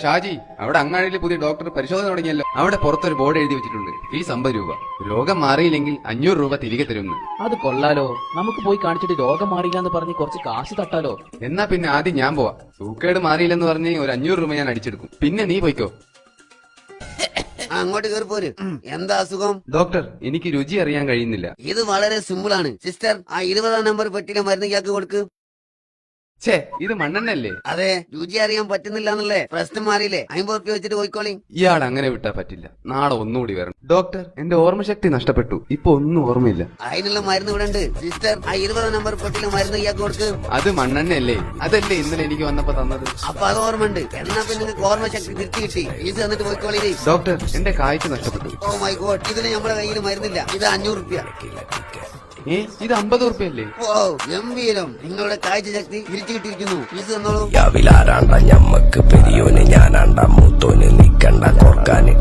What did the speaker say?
ഷാജി, അവിടെ അങ്ങാടിയിൽ പുതിയ ഡോക്ടർ പരിശോധന തുടങ്ങിയല്ലോ. അവിടെ പുറത്തൊരു ബോർഡ് എഴുതി വെച്ചിട്ടുണ്ട്, ഫീസ് 50 രൂപ. രോഗം മാറിയില്ലെങ്കിൽ 500 രൂപ തിരികെ തരുമെന്ന്. അത് കൊള്ളാലോ. നമുക്ക് പോയി കാണിച്ചിട്ട് രോഗം മാറിയില്ല എന്ന് പറഞ്ഞ് കുറച്ച് കാശ് തട്ടാലോ. എന്നാ പിന്നെ ആദ്യം ഞാൻ പോവാ. സൂക്കേട് മാറിയില്ലെന്ന് പറഞ്ഞ് ഒരു 500 രൂപ ഞാൻ അടിച്ചെടുക്കും. പിന്നെ നീ പോയിക്കോ. അങ്ങോട്ട് കയറി പോര്. എന്താ അസുഖം? ഡോക്ടർ, എനിക്ക് രുചി അറിയാൻ കഴിയുന്നില്ല. ഇത് വളരെ സിമ്പിൾ ആണ് സിസ്റ്റർ. ആ 20 നമ്പർ പെട്ടിയിലെ മരുന്ന് ഇയാൾക്ക് കൊടുക്ക്. ഛേ, ഇത് മണ്ണെണ്ണല്ലേ? അതെ, രുചി അറിയാൻ പറ്റുന്നില്ല എന്നല്ലേ പ്രശ്നം മാറിയില്ലേ? 50 റുപ്യ വെച്ചിട്ട് പോയിക്കോളി. ഇയാൾ അങ്ങനെ വിട്ടാ പറ്റില്ല. നാളെ ഒന്നുകൂടി വരണം. ഡോക്ടർ, എന്റെ ഓർമ്മശക്തി നഷ്ടപ്പെട്ടു. ഇപ്പൊ ഒന്നും ഓർമ്മയില്ല. അതിനുള്ള മരുന്ന് ഇവിടെ ഉണ്ട് സിസ്റ്റർ. ആ 20 നമ്പർ പെട്ടിയിലെ മരുന്ന് ഇയാൾക്ക് കൊടുക്ക്. അത് മണ്ണെണ്ണയല്ലേ? അതല്ലേ ഇന്നലെ എനിക്ക് വന്നപ്പോ തന്നത്? അപ്പൊ അത് ഓർമ്മ ഉണ്ട്. എന്നാ പിന്നെ നിങ്ങൾക്ക് ഓർമ്മശക്തി തിരിച്ചു കിട്ടി. ഫീസ് തന്നിട്ട് പോയിക്കോളി. ഡോക്ടർ, എന്റെ കാഴ്ച നഷ്ടപ്പെട്ടു. ഓ മൈ ഗോഡ്, ഇതിന് നമ്മുടെ കയ്യിൽ മരുന്നില്ല. ഇത് 500 റുപ്യ. ഇത് 50 റുപ്യല്ലേ? ഓ ഗംഭീരം, നിങ്ങളുടെ കാഴ്ച ശക്തി തിരിച്ചു കിട്ടിയിരിക്കുന്നു. ഫീസ് തന്നോളൂ. ഞമ്മക്ക് പെരിയോന് ഞാനാണ്ട മൂത്തോന് നിക്കണ്ട കൊർക്കാന്